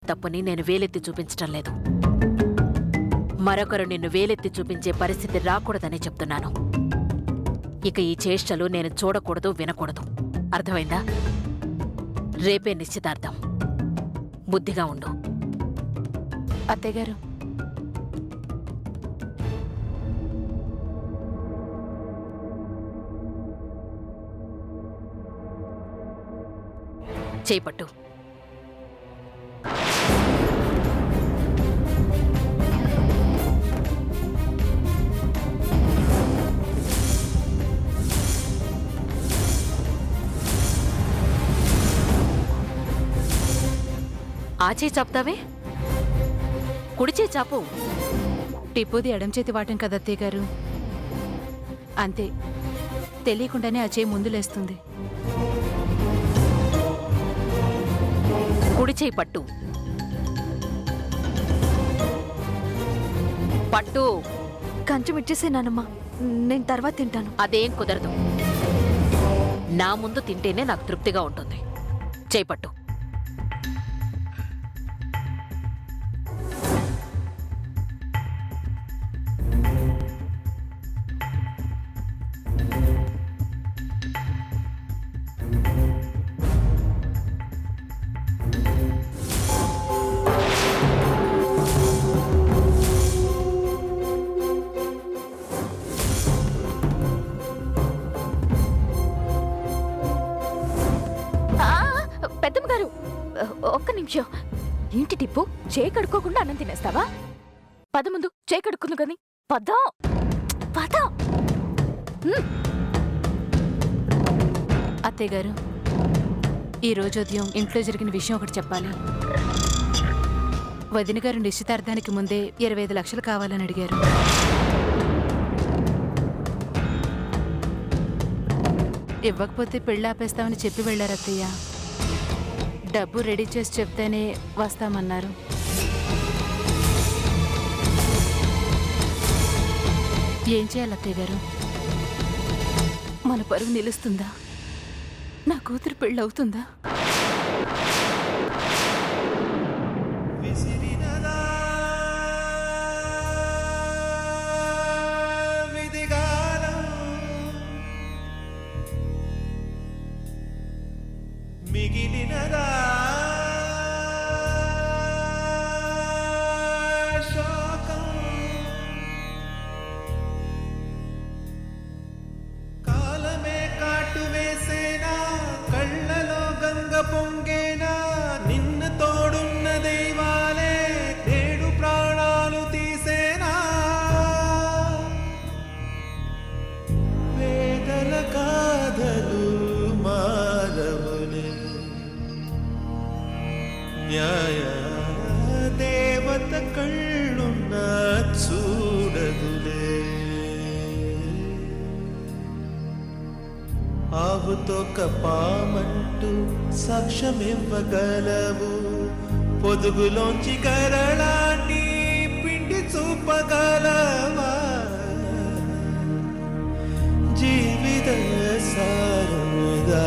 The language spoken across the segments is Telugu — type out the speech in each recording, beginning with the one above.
తప్పుని నేను వేలెత్తి చూపించటం లేదు. మరొకరు నిన్ను వేలెత్తి చూపించే పరిస్థితి రాకూడదని చెప్తున్నాను. ఇక ఈ చేష్టలు నేను చూడకూడదు, వినకూడదు. అర్థమైందా? రేపే నిశ్చితార్థం. బుద్ధిగా ఉండు. అత్తయ్యగారు, చేపట్టు. ఆ చేయి చాపుతావే, కుడి చేయి చాపు. టిప్పుది ఎడం చేతి వాటం కదా అత్తయ్యగారు. అంతే, తెలియకుండానే ఆ చేయి ముందులేస్తుంది. కుడి చేయి పట్టు. పట్టు. కంచం ఇచ్చేసే నానమ్మా, నేను తర్వాత తింటాను. అదేం కుదరదు. నా ముందు తింటేనే నాకు తృప్తిగా ఉంటుంది. చేపట్టు. పెద్దమ్మ గారు, ఒక్క నిమిషం. ఏంటి టిప్పు, చేయి కడుక్కోకుండా అన్నం తినేస్తావా? పద ముందు చేయి కడుక్కుంది కానీ. పద పద. అత్తయ్యగారు, ఈ రోజు ఉదయం ఇంట్లో జరిగిన విషయం ఒకటి చెప్పాలి. వదిన గారు నిశ్చితార్థానికి ముందే 25 లక్షలు కావాలని అడిగారు. ఇవ్వకపోతే పెళ్ళి ఆపేస్తామని చెప్పి వెళ్ళారు అత్తయ్య. డబ్బు రెడీ చేసి చెప్తేనే వస్తామన్నారు. ఏం చేయాలి అత్తయ్య గారు? మన పరువు నిలుస్తుందా? నా కూతురు పెళ్ళి అవుతుందా? మిగిలినదా శోకం, కాలమే కాటు వేసేనా, కళ్ళలో గంగ పొంగేనా, నిన్న తోడున్న దైవాలే నేడు ప్రాణాలు తీసేనా, వేదల కాదలు మారవులే, న్యాయ దేవత కళ్ళున్న చూడదులే, ఆవుతో కపామంటూ సాక్ష్యమివ్వగలవు, పొదుగులోంచి కరళాన్ని పిండి చూపగలవా, జీవిత సారముగా.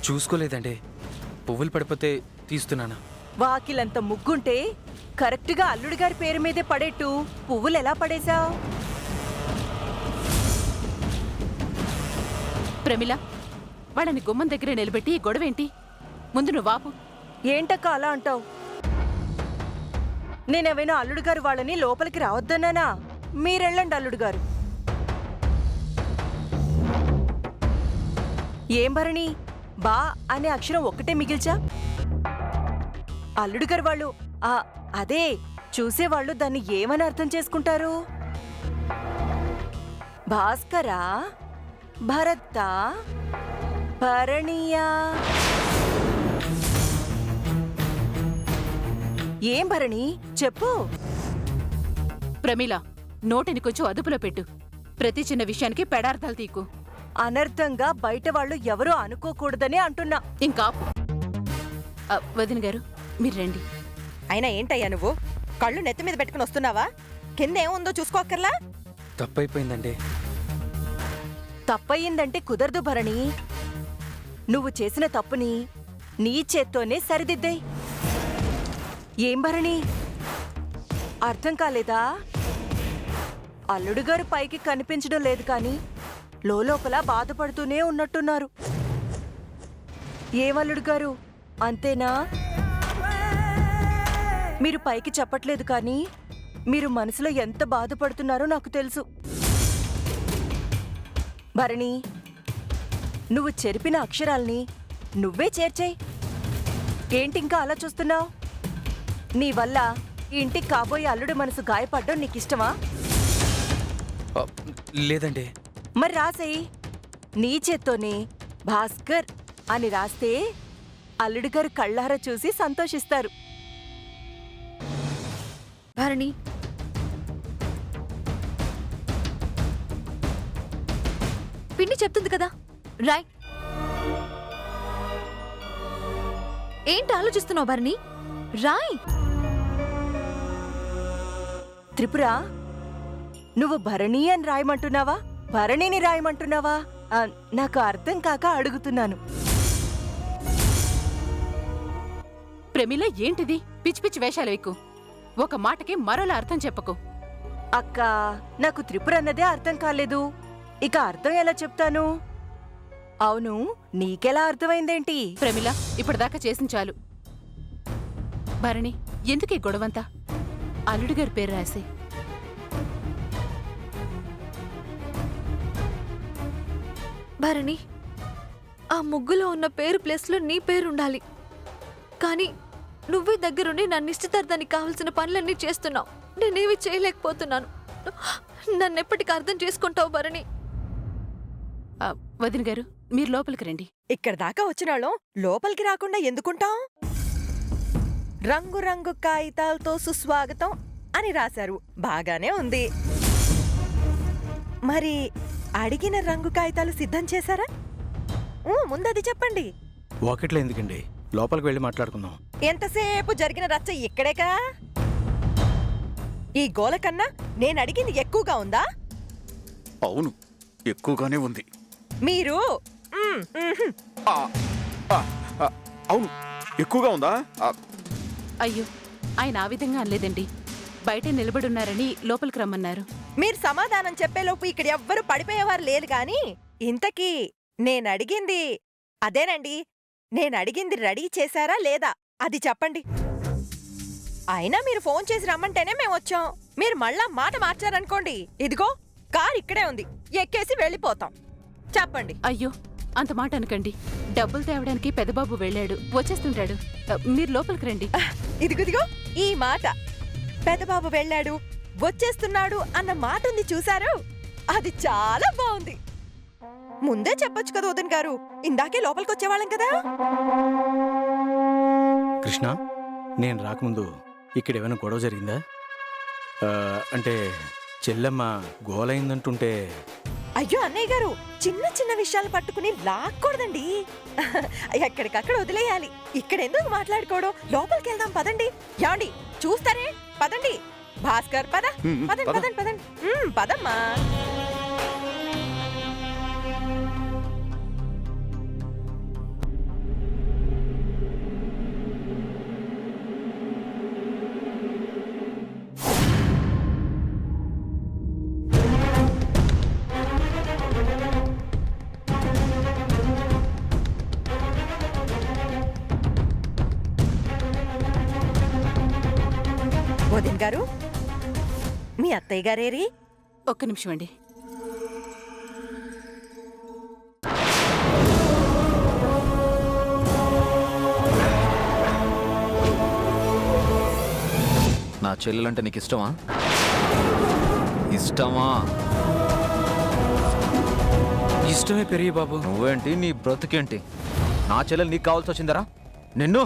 చూసుకోలేదండి, పువ్వులు పడిపోతే తీస్తున్నాను. వాకిలంత ముగ్గుంటే కరెక్ట్గా అల్లుడి గారి పేరు మీదే పడేట్టు పువ్వులు ఎలా పడేశావు? ప్రమిళ, వాళ్ళని గుమ్మం దగ్గరే నిలబెట్టి ఈ గొడవేంటి? ముందు నువ్వు వాపు. ఏంటక్క అలా అంటావు? నేనేమైనా అల్లుడు గారు వాళ్ళని లోపలికి రావద్దన్నానా? మీరెళ్ళండి అల్లుడు గారు. ఏం భరణి, బా అనే అక్షరం ఒక్కటే మిగిల్చా? అల్లుడు గారు వాళ్ళు అదే చూసేవాళ్ళు దాన్ని ఏమని అర్థం చేసుకుంటారు? భాస్కరా, భరతా, భరణీయా? ఏం భరణి చెప్పు. ప్రమిళ, నోటిని కొంచెం అదుపులో పెట్టు. ప్రతి చిన్న విషయానికి పెడార్థాలు తీకు. అనర్థంగా బయట వాళ్ళు ఎవరూ అనుకోకూడదని అంటున్నా. ఇంకా వదిన గారు, మీరు రండి. అయినా ఏంటయ్యా నువ్వు కళ్ళు నెత్తి మీద పెట్టుకుని వస్తున్నావా? కింద ఏముందో చూసుకోక్కర్లా? తప్పైపోయిందండి. తప్పయిందంటే కుదరదు భరణి. నువ్వు చేసిన తప్పుని నీ చేత్తోనే సరిదిద్దాయి. ఏం భరణి, అర్థం కాలేదా? అల్లుడు గారు పైకి కనిపించడం లేదు కానీ లోపల బాధపడుతూనే ఉన్నట్టున్నారు. ఏమల్లుడు గారు, అంతేనా? మీరు పైకి చెప్పట్లేదు కానీ మీరు మనసులో ఎంత బాధపడుతున్నారో నాకు తెలుసు. భరణి, నువ్వు చెరిపిన అక్షరాల్ని నువ్వే చేర్చేయ్. ఏంటింకా అలా చూస్తున్నావు? నీ వల్ల ఇంటికి కాబోయే అల్లుడి మనసు గాయపడ్డం నీకిష్టమా? లేదండి. మరి రాసేయి. నీ చేత్తోనే భాస్కర్ అని రాస్తే అల్లుడి గారు కళ్ళారా చూసి సంతోషిస్తారు. భరణి, పిన్ని చెప్తుంది కదా, రాయ్. ఏంటి ఆలోచిస్తున్నావు భరణి? రాయ్. త్రిపుర, నువ్వు భరణి అని రాయమంటున్నావా, భరణిని రాయమంటున్నావా? నాకు అర్థం కాక అడుగుతున్నాను. ప్రమిళ, ఏంటిది పిచ్చి పిచ్చి వేషాలు ఎక్కువ? ఒక మాటకి మరోలా అర్థం చెప్పకు. అక్క, నాకు త్రిపుర అన్నదే అర్థం కాలేదు. ఇక అర్థం ఎలా చెప్తాను? అవును, నీకెలా అర్థమైందేంటి? ప్రమిళ, ఇప్పటిదాకా చేసిన చాలు. భరణి, ఎందుకీ గొడవంతా? అల్లుడి గారి పేరు రాసి. భరణి, ఆ ముగ్గులో ఉన్న పేరు ప్లేస్లో నీ పేరుండాలి. కానీ నువ్వే దగ్గరుండి నా నిశ్చితార్థానికి కావలసిన పనులన్నీ చేస్తున్నావు. నేనేవి చేయలేకపోతున్నాను. నన్నెప్పటికీ అర్థం చేసుకుంటావు భరణి? వదిన గారు, మీరు లోపలికి రండి. ఇక్కడ దాకా వచ్చినాళ్ళం లోపలికి రాకుండా ఎందుకుంటాం? రంగురంగు కాగితాలతో సుస్వాగతం అని రాశారు, బాగానే ఉంది. మరి అడిగిన రంగు కాగితాలు సిద్ధం చేశారా? ముందది చెప్పండి. వాకెట్లో ఎందుకండి, లోపలికి వెళ్ళి మాట్లాడుకుందాం. ఎంతసేపు జరిగిన రచ్చ ఇక్కడేకా? ఈ గోల కన్నా నేను అడిగింది ఎక్కువగా ఉందా? అవును, ఎక్కువగానే ఉంది. మీరు అవును, ఎక్కువగా ఉందా? అయ్యో, ఆయన ఆ విధంగా అనలేదండి. బయటే నిలబడున్నారని లోపలికి రమ్మన్నారు. మీరు సమాధానం చెప్పేలోపు ఇక్కడ ఎవ్వరూ పడిపోయేవారు లేదు గాని, ఇంతకీ నేనడిగింది అదేనండి. నేనడిగింది రెడీ చేశారా లేదా అది చెప్పండి. అయినా మీరు ఫోన్ చేసి రమ్మంటేనే మేమొచ్చాం. మీరు మళ్ళా మాట మార్చారనుకోండి, ఇదిగో కార్ ఇక్కడే ఉంది, ఎక్కేసి వెళ్ళిపోతాం. చెప్పండి. అయ్యో, అంత మాట అనకండి. డబ్బులు తేవడానికి పెద్దబాబు వెళ్ళాడు, వచ్చేస్తుంటాడు. మీరు లోపలికి రండి. ఇదిగుదిగో ఈ మాట, పెద్దబాబు వెళ్ళాడు వచ్చేస్తున్నాడు అన్న మాట ఉంది చూశారు? అది చాలా బాగుంది. ముందే చెప్పొచ్చు కదా వదిన గారు, ఇందాకే లోపలికి వచ్చేవాళ్ళం కదా. కృష్ణ, నేను రాకముందు ఇక్కడ ఏమైనా గొడవ జరిగిందా? అంటే చెల్లెమ్మ గోలైందంటుంటే. అయ్యో అన్నయ్య గారు, చిన్న చిన్న విషయాలు పట్టుకుని లాక్కూడదండి. ఎక్కడికక్కడ వదిలేయాలి. ఇక్కడెందుకు మాట్లాడుకోవడం? లోపలికి వెళ్దాం పదండి. యాండి చూస్తారే, పదండి. భాస్కర్, పద పదండి పదండి పదండి. పదమ్మా. వదిన గారు, మీ అత్తయ్య గారేరి? ఒక్క నిమిషం అండి. నా చెల్లెలంటే నీకు ఇష్టమా? ఇష్టమా? ఇష్టమే పెరిగి బాబు. నువ్వేంటి, నీ బ్రతుకేంటి? నా చెల్లెలు నీకు కావాల్సి వచ్చిందరా? నిన్ను